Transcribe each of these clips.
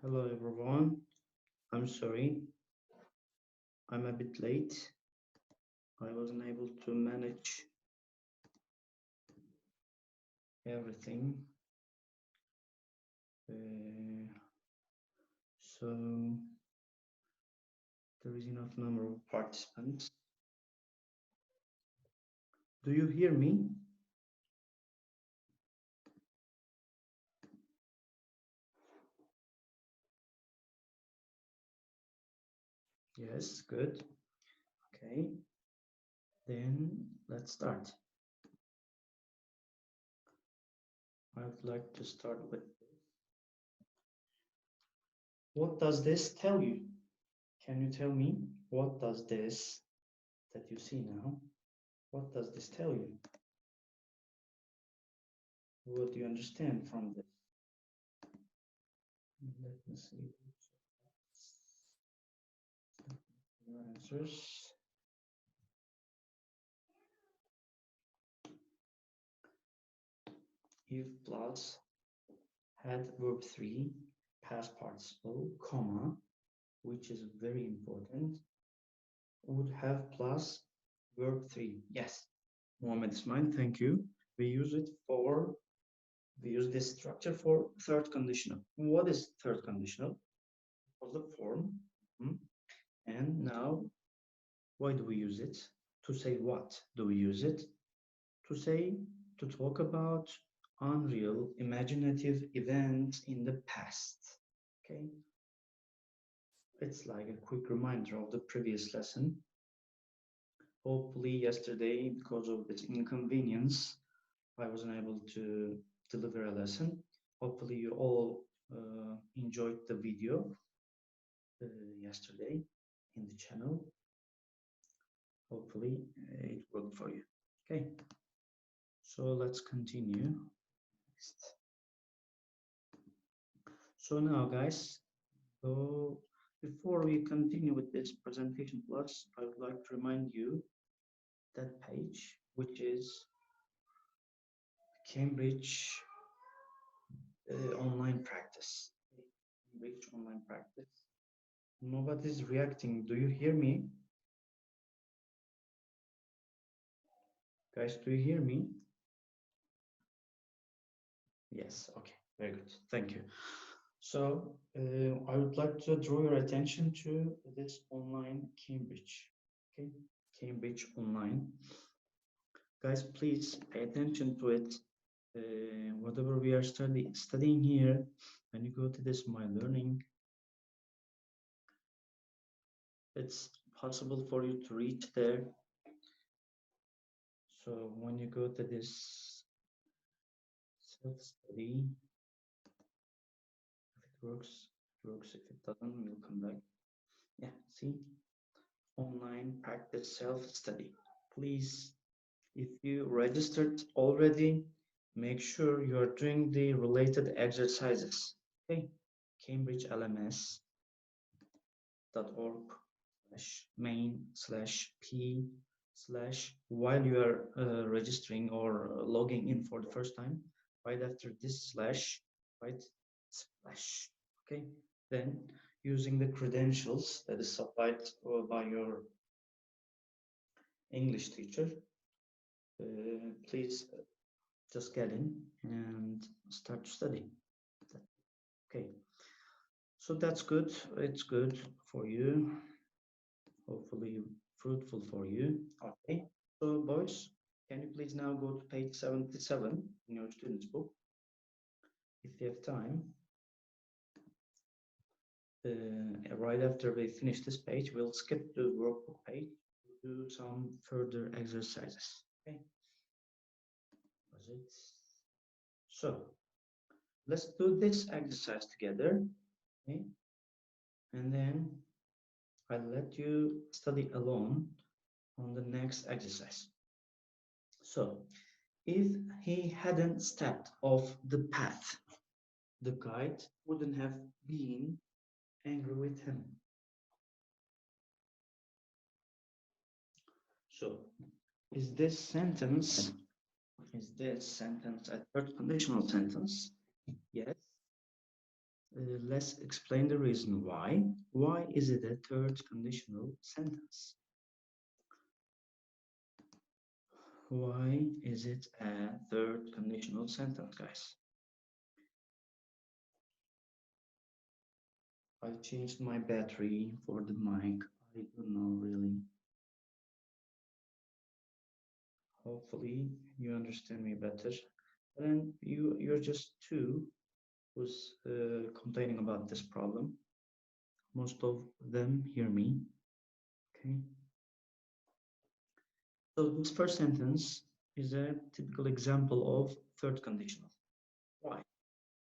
Hello everyone. I'm sorry, I'm a bit late. I wasn't able to manage everything. So there is enough number of participants. Do you hear me? Yes, good. Okay, then let's start. I would like to start with what does this tell you? Can you tell me what does this that you see now? What does this tell you? What do you understand from this? Let me see your answers. If plus had verb 3, past participle, comma, which is very important, would have plus verb 3. Yes, Mohammed Ismail, thank you. We use this structure for third conditional. What is third conditional? For the form. And now, why do we use it? To say what do we use it? To talk about unreal, imaginative events in the past. Okay, it's like a quick reminder of the previous lesson. Hopefully yesterday, because of this inconvenience, I wasn't able to deliver a lesson. Hopefully you all enjoyed the video yesterday in the channel. Hopefully it worked for you. Okay, so let's continue. Next. So now guys, so before we continue with this presentation plus, I would like to remind you that page, which is Cambridge online practice. Cambridge online practice. Nobody's reacting. Do you hear me? Guys, do you hear me? Yes, okay, very good. Thank you. So I would like to draw your attention to this online Cambridge. Okay, Cambridge online. Guys, please pay attention to it. Whatever we are studying here, when you go to this My Learning, it's possible for you to reach there. So when you go to this self-study, if it works, it works. If it doesn't, we'll come back. Yeah, see, online practice self-study. Please, if you registered already, make sure you are doing the related exercises. Okay, cambridgelms.org/main/p/ while you are registering or logging in for the first time, right after this slash, right, slash, okay, then using the credentials that is supplied by your English teacher, please just get in and start to study. Okay, so that's good. It's good for you, hopefully fruitful for you. Okay, so boys, can you please now go to page 77 in your student's book if you have time. Right after we finish this page, we'll skip the workbook page to do some further exercises. Okay, was it? So let's do this exercise together. Okay, and then I'll let you study alone on the next exercise. So if he hadn't stepped off the path, the guide wouldn't have been angry with him. So is this sentence a third conditional sentence? Yes. let's explain the reason why. Why is it a third conditional sentence? Why is it a third conditional sentence, guys? I changed my battery for the mic. I don't know really. Hopefully you understand me better. And you're just two who's complaining about this problem. Most of them hear me. Okay. So this first sentence is a typical example of third conditional. Why?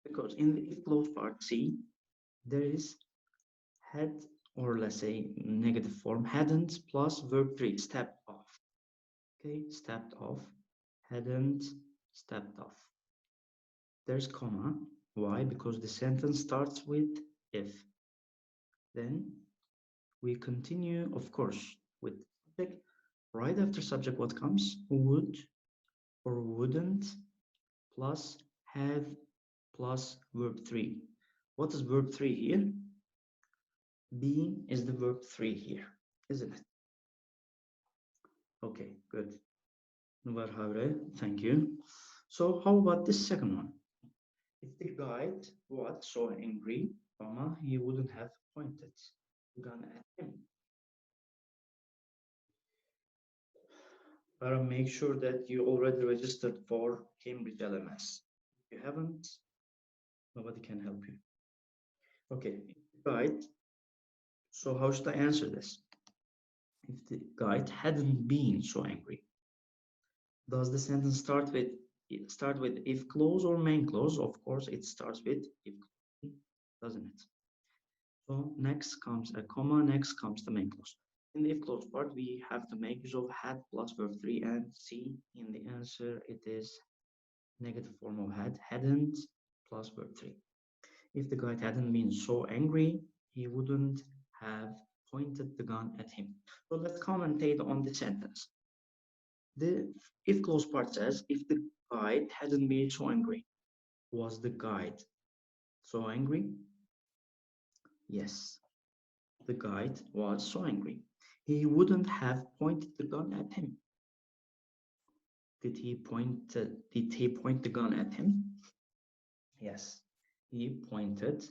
Because in the if clause part C, there is had, or let's say negative form, hadn't plus verb 3, stepped off. Okay, stepped off, hadn't, stepped off. There's comma. Why? Because the sentence starts with if. Then we continue, of course, with subject. Right after subject, what comes? Would or wouldn't plus have plus verb 3. What is verb 3 here? Being is the verb 3 here, isn't it? Okay, good. Nubar Havre, thank you. So how about this second one? If the guide was so angry, comma, he wouldn't have pointed the gun at him. But make sure that you already registered for Cambridge LMS. If you haven't, nobody can help you. Okay, guide. So how should I answer this? If the guide hadn't been so angry, does the sentence start with if clause or main clause? Of course, it starts with if clause, doesn't it? So next comes a comma, next comes the main clause. In the if clause part, we have to make use of had plus verb 3 and C. In the answer, it is negative form of had, hadn't plus verb 3. If the guy hadn't been so angry, he wouldn't have pointed the gun at him. So let's commentate on the sentence. The if clause part says, if the guide hadn't been so angry. Was the guide so angry? Yes, the guide was so angry. He wouldn't have pointed the gun at him. Did he point the gun at him? Yes, he pointed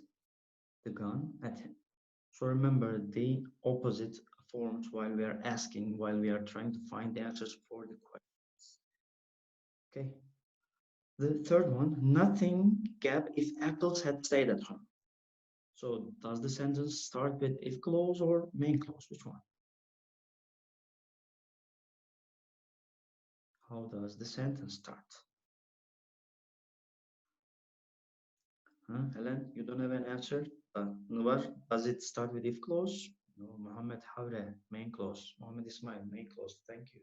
the gun at him. So remember the opposite forms while we are asking, while we are trying to find the answers for the questions. Okay. The third one, nothing gap if Eccles had stayed at home. So does the sentence start with if clause or main clause? Which one? How does the sentence start? Huh? Helen, you don't have an answer? Nubar, does it start with if clause? No, Mohammed Havre, main clause. Mohammed Ismail, main clause. Thank you.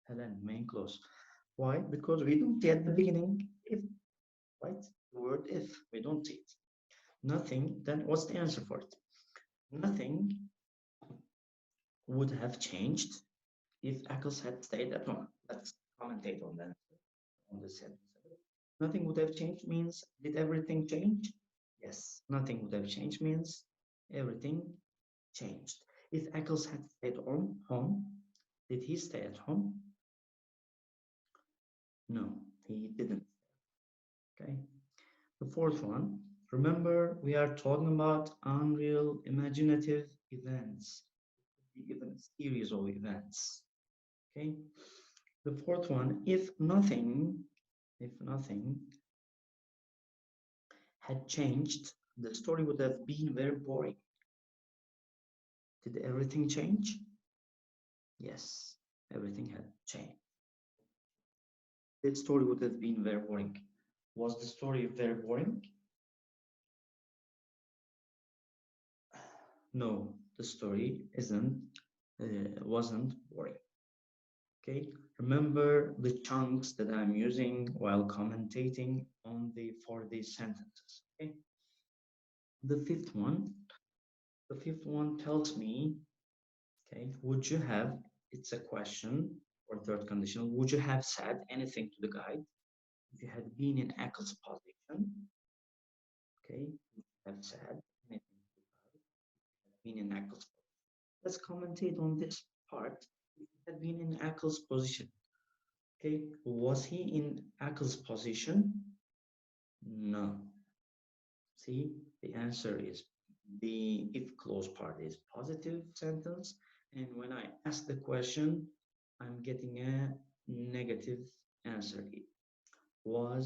Helen, main clause. Why? Because we don't see at the beginning if, right? The word if, we don't see it. Nothing, then what's the answer for it? Nothing would have changed if Eccles had stayed at home. Let's commentate on that, on the sentence. Nothing would have changed means, did everything change? Yes, nothing would have changed means everything changed. If Eccles had stayed on home, did he stay at home? No, he didn't. Okay. The fourth one, remember we are talking about unreal imaginative events, even a series of events. Okay. The fourth one, if nothing had changed, the story would have been very boring. Did everything change? Yes, everything had changed. The story would have been very boring. Was the story very boring? No, the story wasn't boring. Okay, remember the chunks that I'm using while commentating on for these sentences. Okay, the fifth one tells me, okay, would you have, it's a question or third conditional, would you have said anything to the guide if you had been in Eccles' position? Okay, have said anything to the guy, been in Eccles' position. Let's commentate on this part. If he had been in Eccles' position, okay, was he in Eccles' position? No. See, the answer is the if clause part is positive sentence, and when I ask the question, I'm getting a negative answer. Were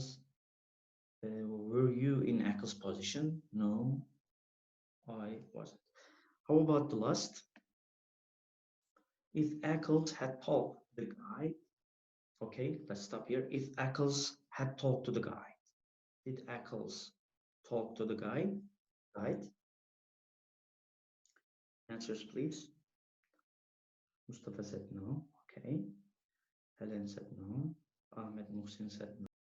you in Eccles' position? No, I wasn't. How about the last? If Eccles had talked to the guy, okay, let's stop here. If Eccles had talked to the guy, did Eccles talk to the guy? Right? Answers, please. Mustafa said no. Okay. Helen said no. Ahmed Muhsin said no.